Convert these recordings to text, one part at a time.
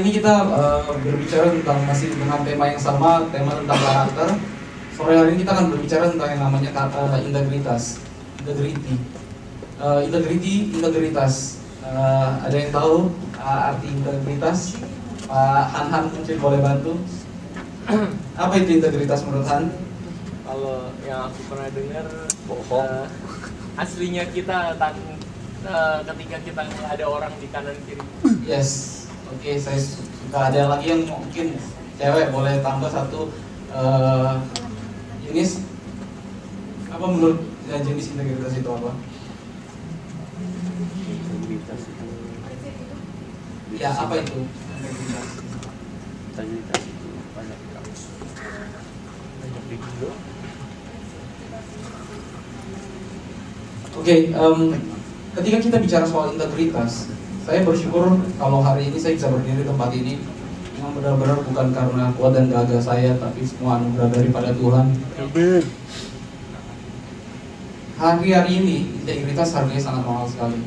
Hari ini kita berbicara tentang masih dengan tema yang sama, tema tentang karakter. Sore hari ini kita akan berbicara tentang yang namanya integritas, integritas. Ada yang tahu arti integritas? Pak Han mungkin boleh bantu. Apa itu integritas menurut Han? Kalau yang aku pernah dengar, bohong. Aslinya kita ketika kita ada orang di kanan kiri. Yes. Oke, saya suka. Ada lagi yang mungkin cewek boleh tambah satu. Jenis apa menurut jenis integritas itu apa? Integritas itu. Ya, apa itu integritas? Integritas itu banyak video. Oke, ketika kita bicara soal integritas, saya bersyukur kalau hari ini saya bisa berdiri di tempat ini yang benar-benar bukan karena kuat dan gagah saya, tapi semua anugerah daripada Tuhan. Amin. Hari-hari ini integritas harganya sangat mahal sekali.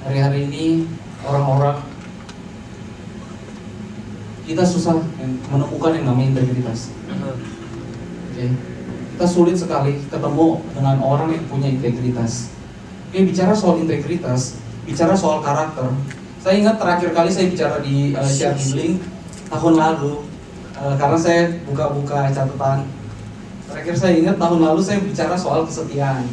Hari-hari ini orang-orang kita susah menemukan yang namanya integritas. Oke. Kita sulit sekali ketemu dengan orang yang punya integritas. Oke, bicara soal integritas, bicara soal karakter. Saya ingat terakhir kali saya bicara di share link tahun lalu, karena saya buka-buka catatan. Terakhir saya ingat tahun lalu saya bicara soal kesetiaan.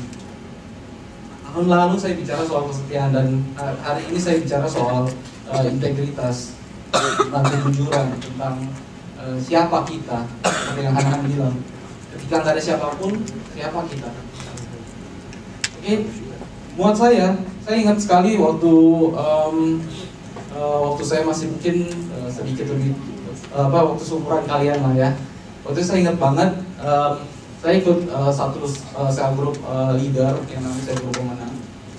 Tahun lalu saya bicara soal kesetiaan, dan hari ini saya bicara soal integritas, tentang kejujuran, tentang siapa kita, seperti yang Han bilang. Ketika nggak ada siapapun, siapa kita? Oke, buat saya ingat sekali waktu saya masih mungkin sedikit lebih waktu seumuran kalian lah ya. Waktu itu saya ingat banget, saya ikut satu sel grup leader yang namanya sel grup pemenang.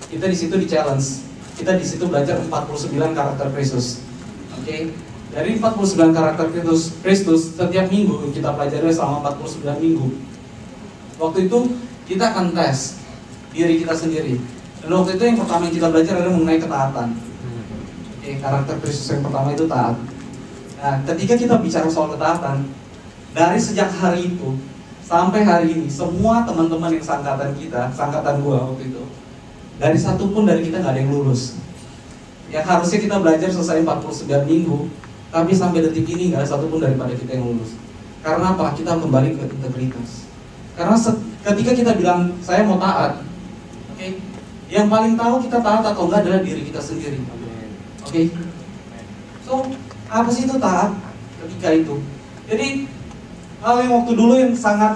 Kita di situ di challenge, kita di situ belajar 49 karakter Kristus. Oke. Dari 49 karakter Kristus, setiap minggu kita pelajari selama 49 minggu. Waktu itu kita akan tes diri kita sendiri. Dan waktu itu yang pertama yang kita belajar adalah mengenai ketaatan. Oke, karakter Kristus yang pertama itu taat. Nah, ketika kita bicara soal ketaatan, dari sejak hari itu sampai hari ini, semua teman-teman yang seangkatan gua waktu itu, dari satu pun dari kita nggak ada yang lulus. Yang harusnya kita belajar selesai 49 minggu, tapi sampai detik ini nggak ada satupun daripada kita yang lulus. Karena apa? Kita kembali ke integritas. Karena ketika kita bilang saya mau taat, oke, yang paling tahu kita taat atau enggak adalah diri kita sendiri. Oke. So, apa sih itu taat? Ketika itu. Jadi hal yang waktu dulu yang sangat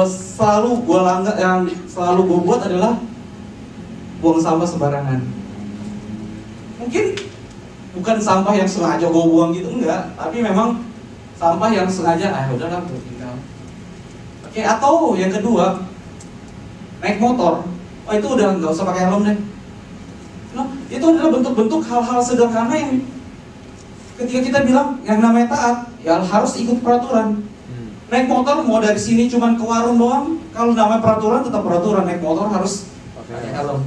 selalu gue langgar, yang selalu gue buat adalah buang sampah sembarangan. Mungkin bukan sampah yang sengaja gue buang gitu, enggak, tapi memang sampah yang sengaja, udahlah gue tinggal. Oke, atau yang kedua, naik motor, itu udah nggak usah pakai helm deh. No, itu adalah bentuk-bentuk hal-hal sederhana yang ketika kita bilang yang namanya taat, ya harus ikut peraturan. Naik motor mau dari sini cuman ke warung doang, kalau namanya peraturan tetap peraturan, naik motor harus pakai helm.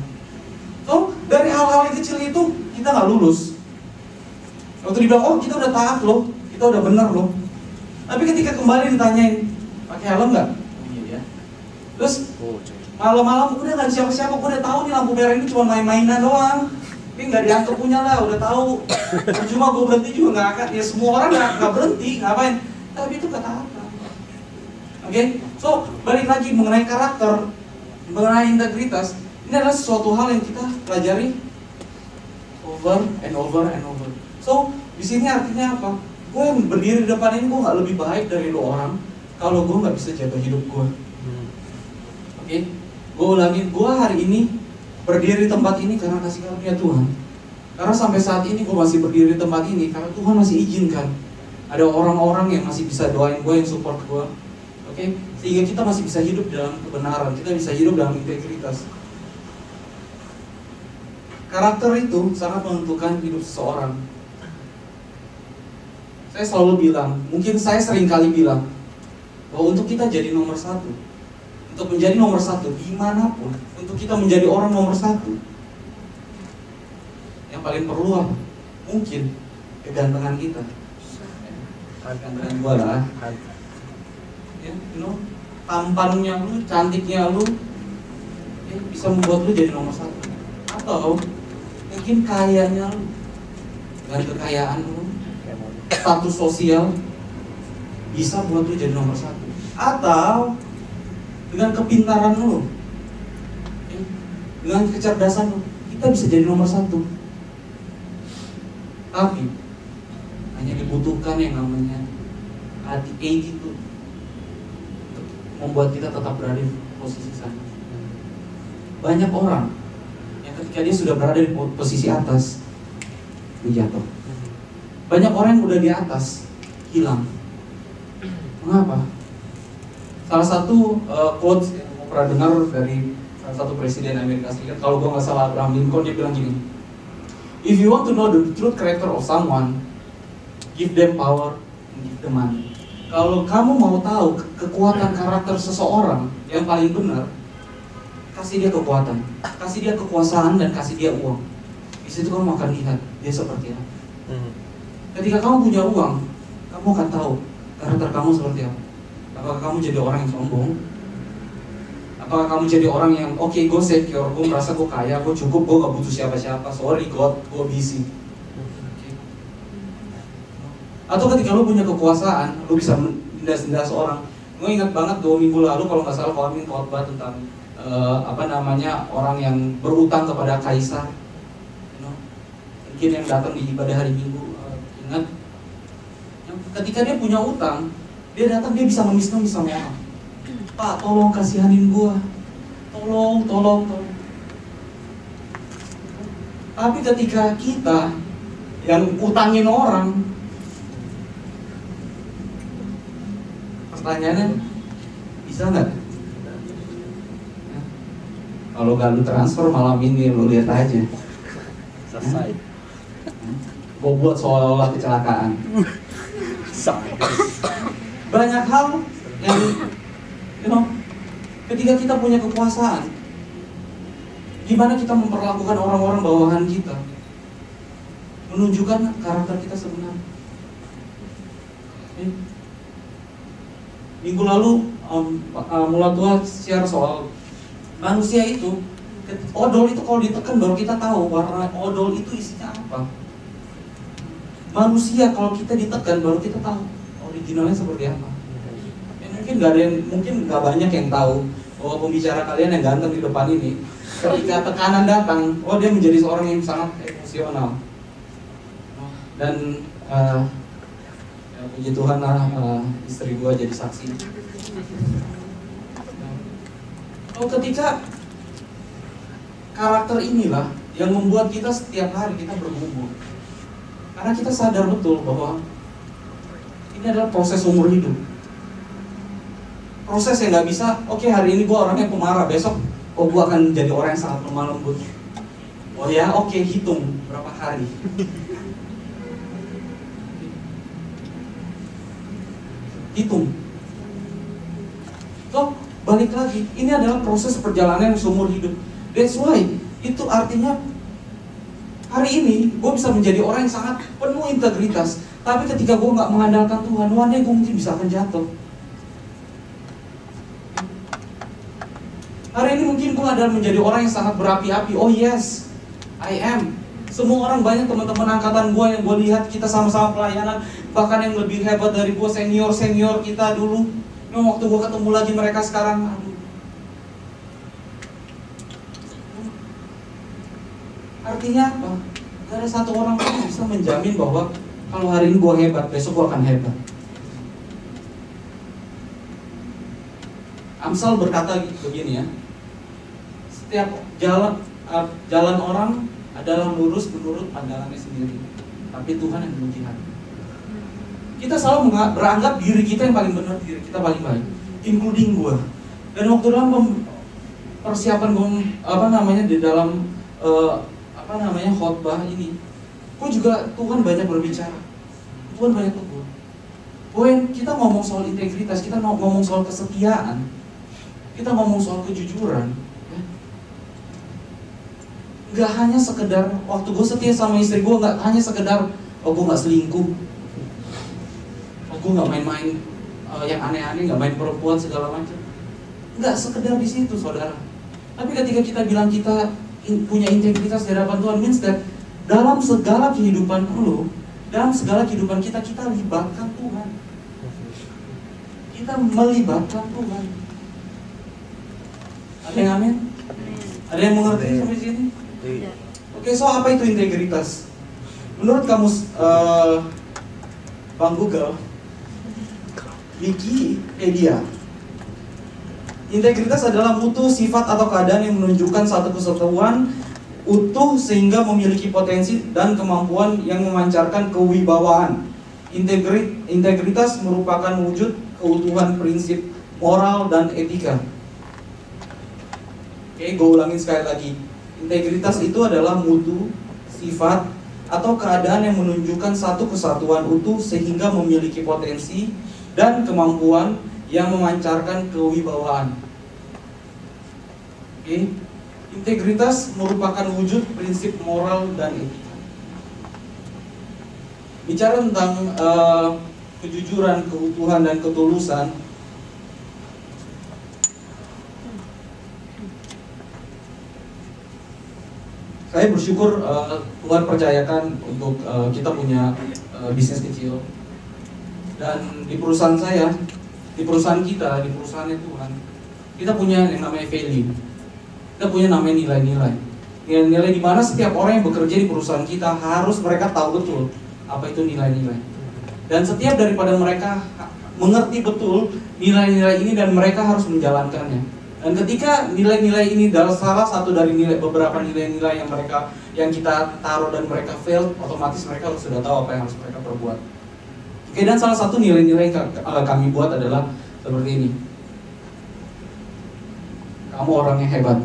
So, dari hal-hal yang kecil itu kita nggak lulus. Waktu dibilang, oh kita udah taat loh, kita udah benar loh. Tapi ketika kembali ditanyain, pakai helm nggak? Iya. Terus malam-malam udah nggak ada siapa-siapa, gue udah tahu nih lampu merah ini cuma main-mainan doang. Ini nggak diantar punya lah, udah tahu. Cuma gue berhenti juga nggak akan. Ya semua orang nggak berhenti, ngapain? Tapi itu ketaatan. Oke, so balik lagi mengenai karakter, mengenai integritas. Ini adalah sesuatu hal yang kita pelajari over and over and over. So, di sini artinya apa? Gue yang berdiri di depan ini, gue nggak lebih baik dari lo orang kalau gue nggak bisa jaga hidup gue. Oke, gue ulangin, gue hari ini berdiri di tempat ini karena kasih karunia Tuhan. Karena sampai saat ini gue masih berdiri di tempat ini karena Tuhan masih izinkan. Ada orang-orang yang masih bisa doain gue, yang support gue. Oke, sehingga kita masih bisa hidup dalam kebenaran, kita bisa hidup dalam integritas. Karakter itu sangat menentukan hidup seseorang. Saya selalu bilang, mungkin saya sering kali bilang, bahwa untuk kita jadi nomor satu, untuk menjadi nomor satu dimanapun, untuk kita menjadi orang nomor satu, yang paling perlu apa? Mungkin kegantengan kita, kegantengan gua lah, ya, tampannya lu, cantiknya lu, ya, bisa membuat lu jadi nomor satu. Atau mungkin kayanya lu, dengan kekayaan lu, status sosial bisa buat lu jadi nomor satu. Atau dengan kepintaran lu, ya, dengan kecerdasan lu, kita bisa jadi nomor satu. Tapi hanya dibutuhkan yang namanya attitude itu untuk membuat kita tetap berada di posisi sana. Banyak orang yang ketika dia sudah berada di posisi atas, dia jatuh. Banyak orang yang udah di atas hilang. Mengapa? Salah satu quotes yang aku pernah dengar dari salah satu presiden Amerika Serikat, kalau gue nggak salah Abraham Lincoln, dia bilang gini, if you want to know the true character of someone, give them power and give them money. Kalau kamu mau tahu kekuatan karakter seseorang yang paling benar, kasih dia kekuatan, kasih dia kekuasaan, dan kasih dia uang. Di situ kamu akan lihat dia seperti apa. Ketika kamu punya uang, kamu akan tahu karakter kamu seperti apa. Apakah kamu jadi orang yang sombong? Apakah kamu jadi orang yang oke, gue secure, gue merasa gue kaya, gue cukup, gue gak butuh siapa-siapa, sorry God, gue busy. Atau ketika lu punya kekuasaan, lu bisa mendas-ndas orang. Gue ingat banget 2 minggu lalu kalau nggak salah Amin khotbah tentang orang yang berutang kepada kaisar. Mungkin yang datang di ibadah hari Minggu ingat, ketika dia punya utang, dia datang, dia bisa ngemis-ngemis sama orang. Pak, tolong kasihanin gua, tolong. Tapi ketika kita yang utangin orang, pertanyaannya, bisa nggak? Kalau gak lu transfer malam ini, lu lihat aja. Selesai. Gue buat seolah-olah kecelakaan. Banyak hal yang, ketika kita punya kekuasaan, gimana kita memperlakukan orang-orang bawahan kita, menunjukkan karakter kita sebenarnya. Minggu lalu Mulatua share soal manusia itu, odol itu kalau ditekan baru kita tahu warna odol itu isinya apa. Manusia kalau kita ditekan baru kita tahu originalnya seperti apa. Mungkin nggak ada yang, mungkin nggak banyak yang tahu bahwa pembicara kalian yang ganteng di depan ini, ketika tekanan datang, dia menjadi seorang yang sangat emosional. Dan ya, puji Tuhan lah, istri gua jadi saksi. Ketika karakter inilah yang membuat kita setiap hari kita bergumul, karena kita sadar betul bahwa ini adalah proses umur hidup. Proses yang nggak bisa, oke, hari ini gue orangnya pemarah, besok gue akan jadi orang yang sangat lemah lembut. Oh ya, oke, hitung berapa hari. Hitung. So, balik lagi, ini adalah proses perjalanan seumur hidup. That's why, itu artinya hari ini gue bisa menjadi orang yang sangat penuh integritas. Tapi ketika gue nggak mengandalkan Tuhan, one day gue mungkin bisa akan jatuh. Hari ini mungkin gue adalah menjadi orang yang sangat berapi-api. Oh yes, I am. Semua orang, banyak teman-teman angkatan gue yang gue lihat kita sama-sama pelayanan, bahkan yang lebih hebat dari gue, senior kita dulu. Waktu gue ketemu lagi mereka sekarang, aduh. Artinya apa? Gak ada satu orang pun yang bisa menjamin bahwa kalau hari ini gue hebat, besok gue akan hebat. Amsal berkata begini ya, setiap jalan orang adalah lurus menurut pandangannya sendiri, tapi Tuhan yang menguji hati. Kita selalu beranggap diri kita yang paling benar, diri kita paling baik, including gue. Dan waktu dalam persiapan gue di dalam khotbah ini, gue juga Tuhan banyak berbicara, Tuhan banyak tegur. Kita ngomong soal integritas, kita ngomong soal kesetiaan, kita ngomong soal kejujuran. Nggak hanya sekedar waktu gue setia sama istri gue, nggak hanya sekedar oh gue nggak selingkuh, oh gue nggak main-main yang aneh-aneh, nggak main perempuan segala macam. Nggak sekedar di situ, saudara. Tapi ketika kita bilang kita punya integritas di hadapan Tuhan, means that dalam segala kehidupan lu, dalam segala kehidupan kita libatkan Tuhan. Kita melibatkan Tuhan. Ada yang amin? Ada yang mengerti sampai sini? Oke, so apa itu integritas? Menurut kamus Bang Google, Wikipedia, integritas adalah mutu, sifat atau keadaan yang menunjukkan satu kesatuan utuh sehingga memiliki potensi dan kemampuan yang memancarkan kewibawaan. Integritas merupakan wujud keutuhan prinsip moral dan etika. Oke, gue ulangin sekali lagi. Integritas itu adalah mutu, sifat, atau keadaan yang menunjukkan satu kesatuan utuh sehingga memiliki potensi dan kemampuan yang memancarkan kewibawaan. Oke. Integritas merupakan wujud prinsip moral dan etika. Bicara tentang kejujuran, keutuhan, dan ketulusan, saya bersyukur Tuhan percayakan untuk kita punya bisnis kecil. Dan di perusahaan saya, di perusahaan kita, di perusahaannya Tuhan, kita punya yang namanya value. Kita punya namanya nilai-nilai. Nilai-nilai di mana setiap orang yang bekerja di perusahaan kita harus mereka tahu betul apa itu nilai-nilai. Dan setiap daripada mereka mengerti betul nilai-nilai ini dan mereka harus menjalankannya. Dan ketika nilai-nilai ini adalah salah satu dari beberapa nilai-nilai yang kita taruh dan mereka fail, otomatis mereka sudah tahu apa yang harus mereka perbuat. Oke, dan salah satu nilai-nilai yang kami buat adalah seperti ini. Kamu orangnya hebat,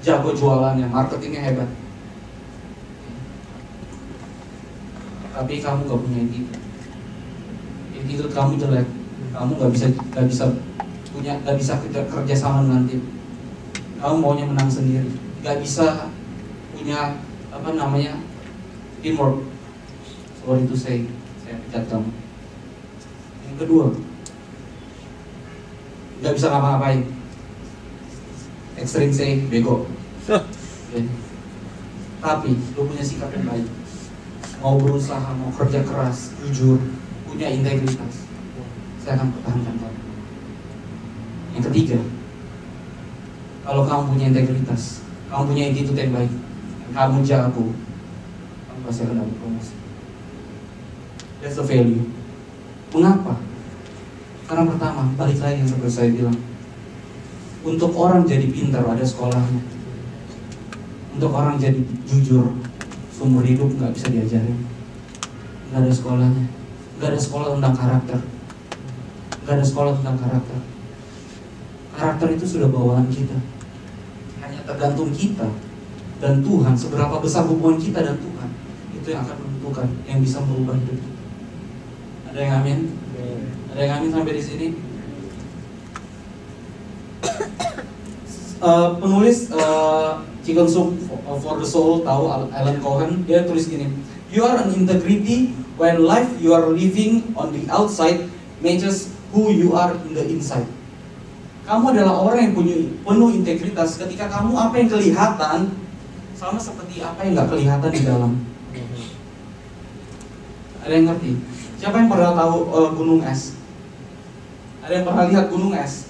jago jualannya, marketingnya hebat, tapi kamu gak punya attitude kamu jelek, kamu gak bisa kerja sama dengan tim, kamu maunya menang sendiri, gak bisa punya teamwork. Sorry to say, saya pecat kamu. Yang kedua, gak bisa ngapa-ngapain. Extreme say, bego. Okay. Tapi lu punya sikap yang baik, mau berusaha, mau kerja keras, jujur, punya integritas, saya akan pertahankan kamu. Yang ketiga, kalau kamu punya integritas, kamu punya attitude yang baik, kamu jago, kamu pasti akan dapat promosi. That's the value. Mengapa? Karena pertama, balik lagi yang seperti saya bilang, untuk orang jadi pintar ada sekolahnya. Untuk orang jadi jujur seumur hidup nggak bisa diajarin. Nggak ada sekolahnya. Nggak ada sekolah tentang karakter. Nggak ada sekolah tentang karakter. Karakter itu sudah bawaan kita. Hanya tergantung kita dan Tuhan, seberapa besar hubungan kita dan Tuhan. Itu yang akan menentukan, yang bisa merubah hidup kita. Ada yang amin? Ada yang amin sampai di sini? Penulis Chicken Soup for the Soul, tahu Alan Cohen, dia tulis gini, you are an integrity when life you are living on the outside matches who you are in the inside. Kamu adalah orang yang punya penuh integritas ketika kamu apa yang kelihatan sama seperti apa yang nggak kelihatan di dalam. Ada yang ngerti? Siapa yang pernah tahu gunung es? Ada yang pernah lihat gunung es?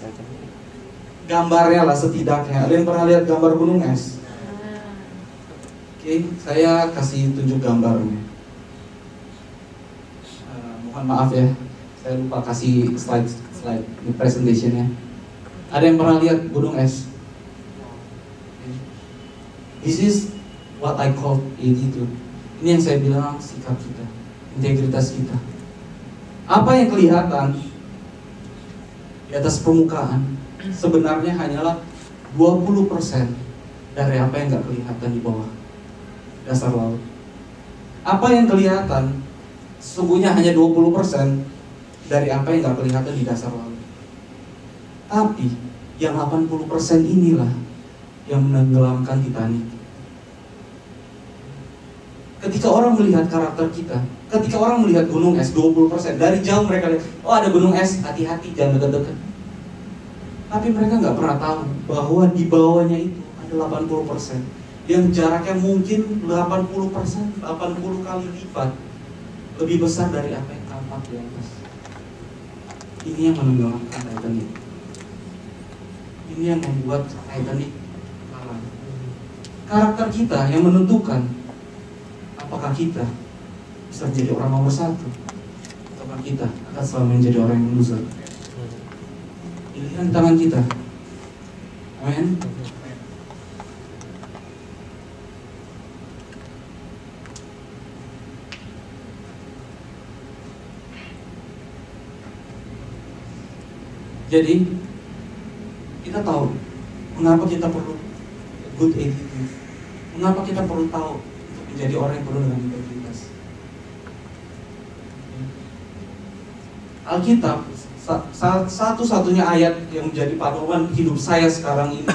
Gambarnya lah setidaknya. Ada yang pernah lihat gambar gunung es? Oke, saya kasih tunjuk gambarnya. Mohon maaf ya, saya lupa kasih slide di presentationnya. Ada yang pernah lihat gunung es? This is what I call attitude. Ini yang saya bilang sikap kita, integritas kita. Apa yang kelihatan di atas permukaan sebenarnya hanyalah 20% dari apa yang nggak kelihatan di bawah dasar laut. Apa yang kelihatan sesungguhnya hanya 20% dari apa yang nggak kelihatan di dasar laut. Tapi yang 80% inilah yang menenggelamkan Titanic. Ketika orang melihat karakter kita, ketika orang melihat gunung es 20%, dari jauh mereka lihat, oh ada gunung es, hati-hati jangan dekat-dekat. Tapi mereka nggak pernah tahu bahwa di bawahnya itu ada 80%, yang jaraknya mungkin 80%, 80 kali lipat lebih besar dari apa yang tampak di atas. Ini yang menenggelamkan Titanic. Ini yang membuat Titanic kalah. Karakter kita yang menentukan apakah kita bisa menjadi orang nomor 1 atau kita akan selalu menjadi orang yang loser. Pilihan di tangan kita. Amin. Jadi kita tahu mengapa kita perlu good attitude. Mengapa kita perlu tahu untuk menjadi orang yang penuh dengan integritas. Alkitab satu-satunya ayat yang menjadi paduan hidup saya sekarang ini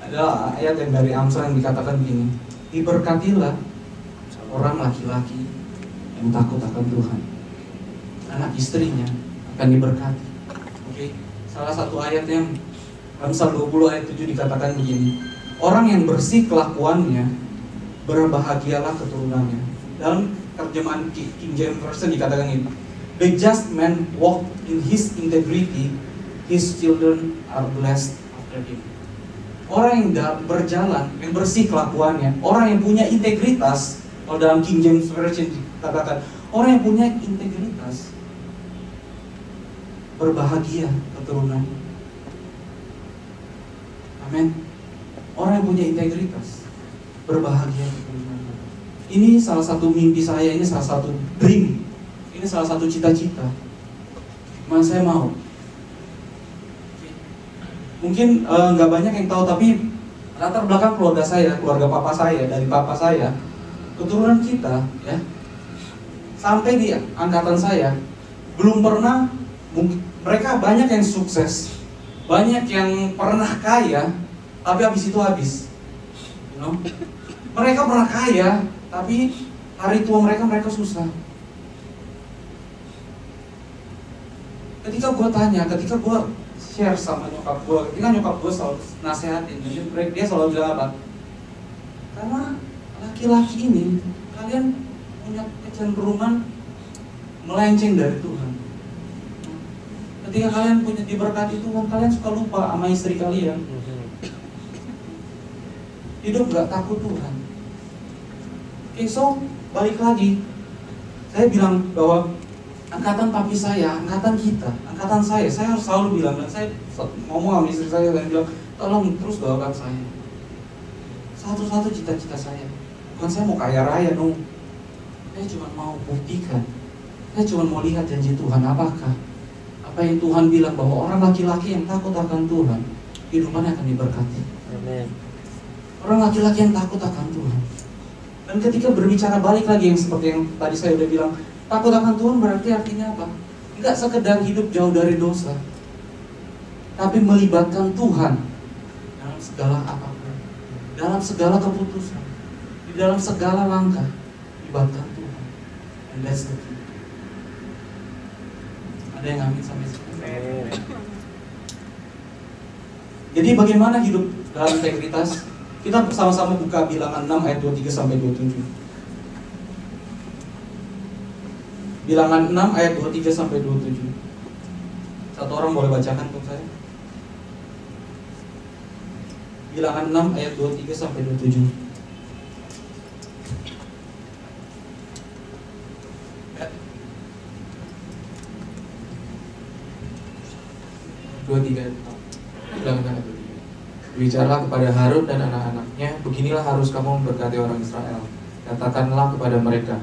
adalah ayat yang dari Amsal yang dikatakan begini, diberkatilah orang laki-laki yang takut akan Tuhan, anak istrinya akan diberkati. Oke. Salah satu ayat yang Amsal 20 ayat 7 dikatakan begini, orang yang bersih kelakuannya, berbahagialah keturunannya. Dalam terjemahan King James Version dikatakan ini, the just man walk in his integrity, his children are blessed after him. Orang yang berjalan, yang bersih kelakuannya, orang yang punya integritas, kalau dalam King James Version dikatakan, orang yang punya integritas, berbahagia keturunannya. Amin. Orang yang punya integritas, berbahagia keturunannya. Ini salah satu mimpi saya, ini salah satu dream, ini salah satu cita-cita. Mana saya mau. Mungkin nggak banyak yang tahu, tapi latar belakang keluarga saya, keluarga papa saya, dari papa saya, keturunan kita, ya, sampai di angkatan saya, belum pernah. Mereka banyak yang sukses, banyak yang pernah kaya, tapi habis itu habis. You know? Mereka pernah kaya, tapi hari tua mereka susah. Ketika gue tanya, ketika gue share sama nyokap gue, ketika nyokap gue selalu nasehatin, dia selalu bilang apa? Karena laki-laki ini, kalian punya kecenderungan melenceng dari Tuhan. Ketika kalian punya diberkati Tuhan, kalian suka lupa sama istri kalian. Hidup gak takut Tuhan. Oke, so balik lagi, saya bilang bahwa angkatan papi saya, angkatan kita, angkatan saya harus selalu bilang, dan saya ngomong sama istri saya dan bilang, tolong terus doakan saya. Satu-satu cita-cita saya, bukan saya mau kaya raya dong. Saya cuma mau buktikan, saya cuma mau lihat janji Tuhan apakah apa yang Tuhan bilang bahwa orang laki-laki yang takut akan Tuhan, hidupannya akan diberkati. Amin. Orang laki-laki yang takut akan Tuhan. Dan ketika berbicara balik lagi yang seperti yang tadi saya udah bilang, takut akan Tuhan berarti artinya apa? Enggak sekedar hidup jauh dari dosa, tapi melibatkan Tuhan dalam segala apapun, dalam segala keputusan, di dalam segala langkah, libatkan Tuhan. And that's the key. Ada yang amin sampai sini? Jadi bagaimana hidup dalam integritas? Kita sama-sama buka Bilangan 6 ayat 23 sampai 27. Bilangan 6 ayat 23 sampai 27. Satu orang boleh bacakan untuk saya? Bilangan 6 ayat 23 sampai 27. Bicaralah kepada Harun dan anak-anaknya, beginilah harus kamu memberkati orang Israel. Katakanlah kepada mereka,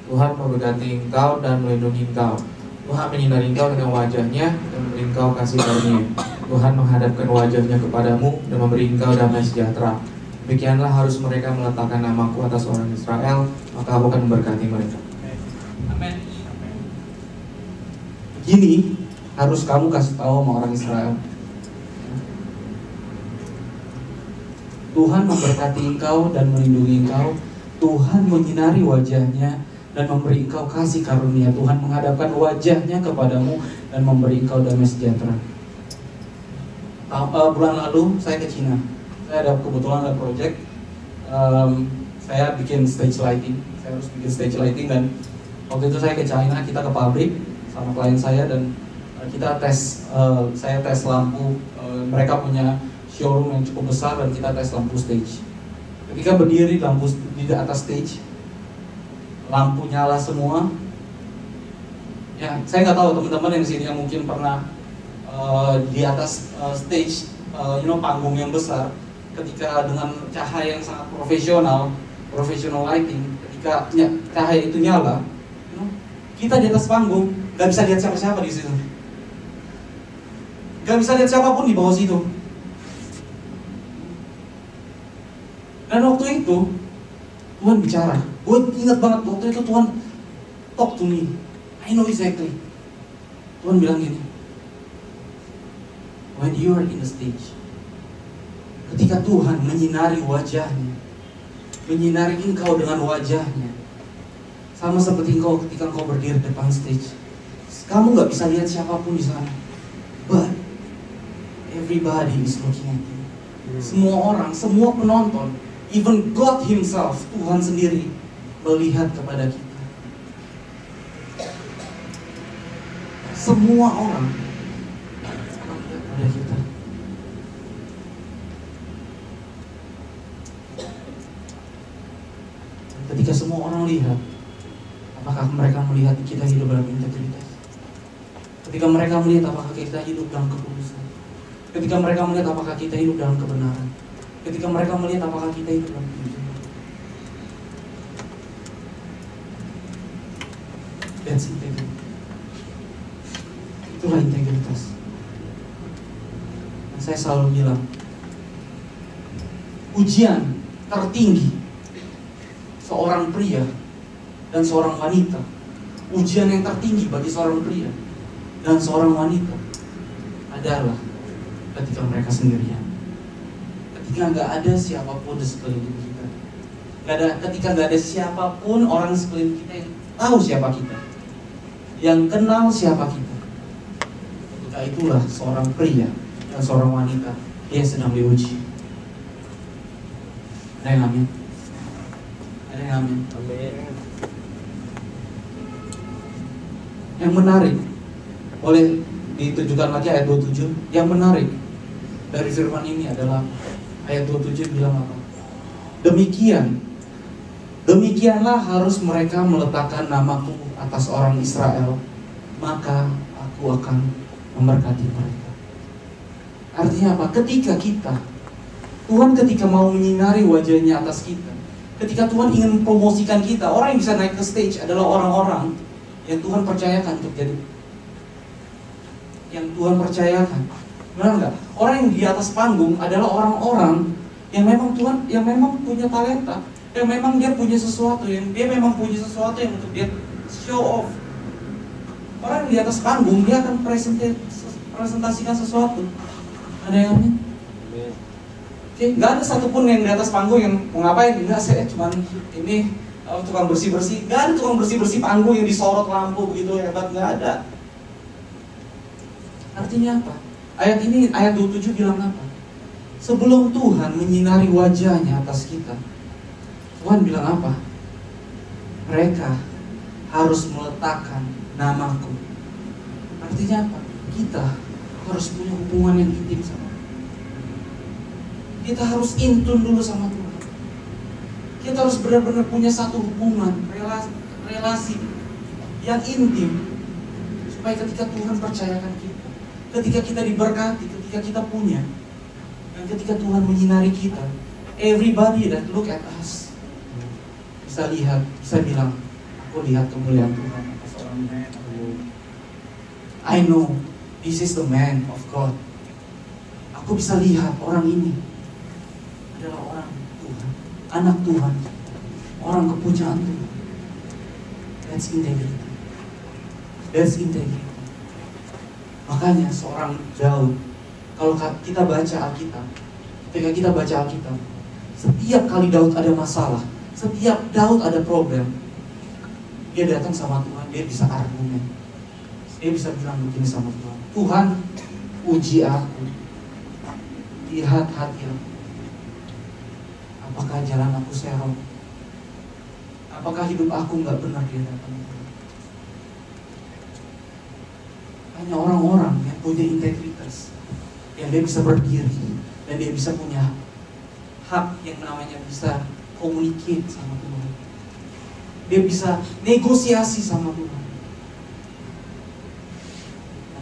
Tuhan memberkati engkau dan melindungi engkau. Tuhan menyinari engkau dengan wajahnya dan memberi engkau kasih karunia. Tuhan menghadapkan wajahnya kepadamu dan memberi engkau damai sejahtera. Demikianlah harus mereka meletakkan namaku atas orang Israel, maka aku akan memberkati mereka. Amin. Gini harus kamu kasih tahu sama orang Israel. Tuhan memberkati engkau dan melindungi engkau. Tuhan menyinari wajahnya dan memberi engkau kasih karunia. Tuhan menghadapkan wajahnya kepadamu dan memberi engkau damai sejahtera. Bulan lalu saya ke Cina. Saya kebetulan ada project. Saya bikin stage lighting. Saya harus bikin stage lighting, dan waktu itu saya ke China, kita ke pabrik sama klien saya, dan kita tes. Saya tes lampu. Mereka punya showroom yang cukup besar dan kita tes lampu stage. Ketika berdiri lampu di atas stage, lampu nyala semua. Ya, saya nggak tahu teman-teman yang di sini yang mungkin pernah di atas stage, panggung yang besar. Ketika dengan cahaya yang sangat profesional lighting, ketika cahaya itu nyala, kita di atas panggung nggak bisa lihat siapa-siapa di situ, nggak bisa lihat siapapun di bawah situ. Dan waktu itu Tuhan bicara. Gue ingat banget waktu itu Tuhan talk to me. I know exactly. Tuhan bilang gini, when you are in the stage, ketika Tuhan menyinari wajahnya, menyinari engkau dengan wajahnya, sama seperti engkau ketika engkau berdiri depan stage, kamu nggak bisa lihat siapapun di sana, but everybody is looking at you. Semua orang, semua penonton, even God Himself, Tuhan sendiri melihat kepada kita. Semua orang melihat kepada kita. Ketika semua orang lihat, apakah mereka melihat kita hidup dalam integritas? Ketika mereka melihat apakah kita hidup dalam kekudusan? Ketika mereka melihat apakah kita hidup dalam kebenaran? Ketika mereka melihat apakah kita hidup dalam kejujuran? That's integrity. Itulah integritas. Dan saya selalu bilang, ujian tertinggi seorang pria dan seorang wanita, ujian yang tertinggi bagi seorang pria dan seorang wanita adalah ketika mereka sendirian. Ketika nggak ada siapapun di sekeliling kita, ketika nggak ada siapapun orang sekeliling kita yang tahu siapa kita, yang kenal siapa kita. Ketika itulah seorang pria dan seorang wanita dia sedang diuji. Ada yang amin? Ada yang amin? Amin. Yang menarik, boleh ditujukan lagi ayat 27. Yang menarik dari firman ini adalah ayat 27 bilang apa? Demikianlah harus mereka meletakkan namaku atas orang Israel, maka aku akan memberkati mereka. Artinya apa? Ketika Tuhan mau menyinari wajahnya atas kita, ketika Tuhan ingin mempromosikan kita, orang yang bisa naik ke stage adalah orang-orang yang Tuhan percayakan untuk jadi, yang Tuhan percayakan. Benar nggak? Orang yang di atas panggung adalah orang-orang yang memang punya talenta, yang memang dia punya sesuatu, yang untuk dia show off. Orang yang di atas panggung dia akan presentasikan sesuatu. Ada yang amin? Oke, nggak ada satupun yang di atas panggung yang mau ngapain? Enggak, saya cuman ini tukang bersih-bersih. Nggak ada tukang bersih-bersih panggung yang disorot lampu begitu hebat, nggak ada. Artinya apa? Ayat 27 bilang apa? Sebelum Tuhan menyinari wajahnya atas kita, Tuhan bilang apa? Mereka harus meletakkan namaku. Artinya apa? Kita harus punya hubungan yang intim sama Tuhan. Kita harus intun dulu sama Tuhan. Kita harus benar-benar punya satu hubungan, relasi yang intim, supaya ketika Tuhan percayakan kita, ketika kita diberkati, ketika kita punya, dan ketika Tuhan menyinari kita, everybody that look at us bisa lihat, bisa bilang, aku lihat kemuliaan Tuhan atas orang ini. I know this is the man of God. Aku bisa lihat orang ini adalah orang Tuhan, anak Tuhan, orang kepunyaan Tuhan. That's integrity. That's integrity. Makanya seorang Daud, kalau kita baca Alkitab, ketika kita baca Alkitab, Setiap kali Daud ada masalah, setiap Daud ada problem, dia datang sama Tuhan, dia bisa argumen. Dia bisa bilang begini sama Tuhan, Tuhan, uji aku, lihat hati aku. Apakah jalan aku serong? Apakah hidup aku nggak benar di hadapan Tuhan? Hanya orang-orang yang punya integritas, yang dia bisa berdiri, dan dia bisa punya hak yang namanya bisa communicate sama Tuhan. Dia bisa negosiasi sama Tuhan.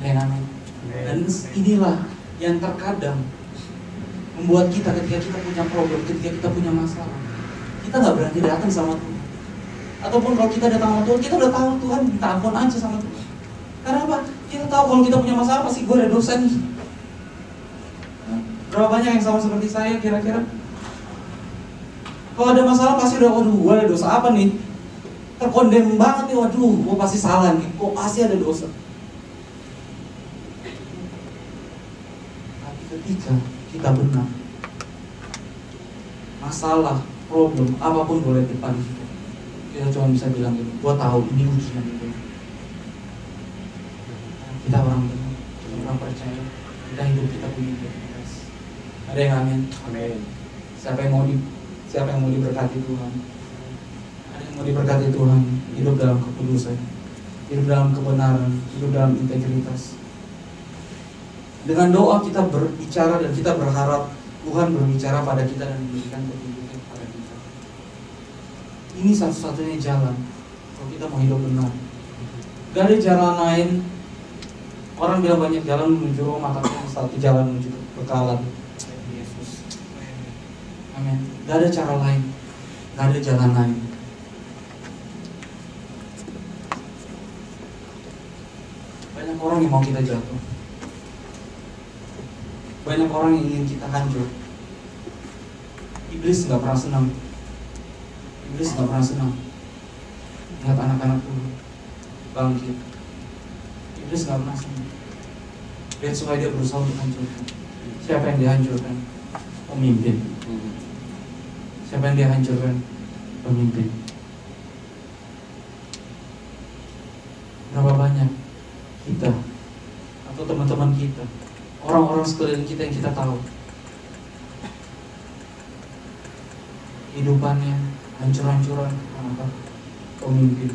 Amin. Dan inilah yang terkadang membuat kita ketika kita punya problem, ketika kita punya masalah, kita nggak berani datang sama Tuhan. Ataupun kalau kita datang sama Tuhan, kita udah tahu Tuhan, minta ampun aja sama Tuhan. Karena apa? Kita tahu kalau kita punya masalah pasti gue ada dosa nih. Berapa banyak yang sama seperti saya kira-kira? Kalau ada masalah pasti udah, waduh, gue ada dosa apa nih? Terkondem banget nih, waduh, gue pasti salah nih, gue pasti ada dosa. Tapi ketika kita benar, masalah, problem, apapun boleh depan kita cuma bisa bilang gini, gue tahu ini ujian itu. Kita orang benar, kita orang percaya, kita hidup kita punya integritas. Ada yang amin? Amin. Siapa yang mau diberkati Tuhan? Ada yang mau diberkati Tuhan, hidup dalam kekudusan, hidup dalam kebenaran, hidup dalam integritas. Dengan doa kita berbicara dan kita berharap Tuhan berbicara pada kita dan memberikan petunjuknya kepada kita. Ini satu-satunya jalan kalau kita mau hidup benar. Gak ada jalan lain. Orang bilang banyak jalan menuju Roma, tapi satu jalan menuju kekekalan, Yesus. Amin. Gak ada cara lain, gak ada jalan lain. Banyak orang yang mau kita jatuh. Banyak orang yang ingin kita hancur. Iblis gak pernah senang. Iblis gak pernah senang lihat anak-anak dulu bangkit. Iblis gak pernah senang. Lihat supaya dia berusaha untuk hancurkan. Siapa yang dihancurkan? Pemimpin. Siapa yang dihancurkan? Pemimpin. Berapa banyak kita atau teman-teman kita, orang-orang sekeliling kita yang kita tahu hidupannya hancur-hancuran karena pemimpin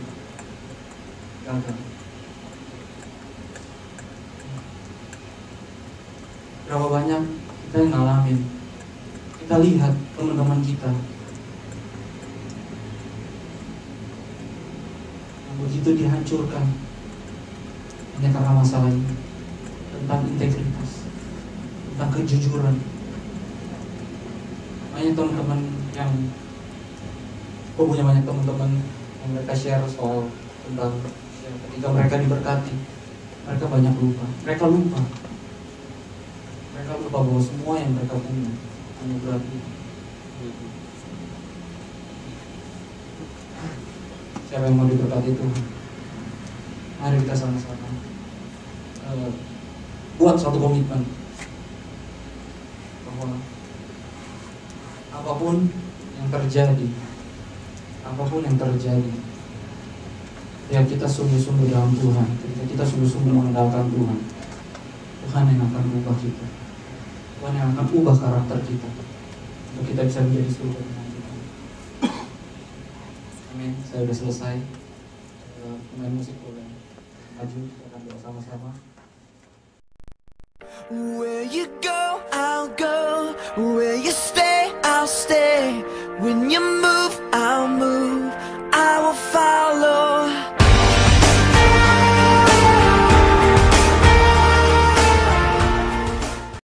gagal. Berapa banyak kita yang ngalamin, kita lihat teman-teman kita yang begitu dihancurkan hanya karena masalah ini, tentang integritas, tentang kejujuran. Banyak teman-teman yang punya banyak teman-teman yang mereka share soal tentang ketika mereka diberkati, mereka banyak lupa. Mereka lupa bahwa semua yang mereka punya hanya berarti. Siapa yang mau diberkati Tuhan? Mari kita sama-sama buat suatu komitmen bahwa apapun yang terjadi, ya kita sungguh-sungguh dalam Tuhan, ketika kita sungguh-sungguh mengandalkan Tuhan, Tuhan yang akan ubah kita, Tuhan yang akan ubah karakter kita, untuk kita bisa menjadi surga dengan kita. Amin. Saya sudah selesai. Pemain musik boleh maju, kita akan doa sama-sama. Where you go?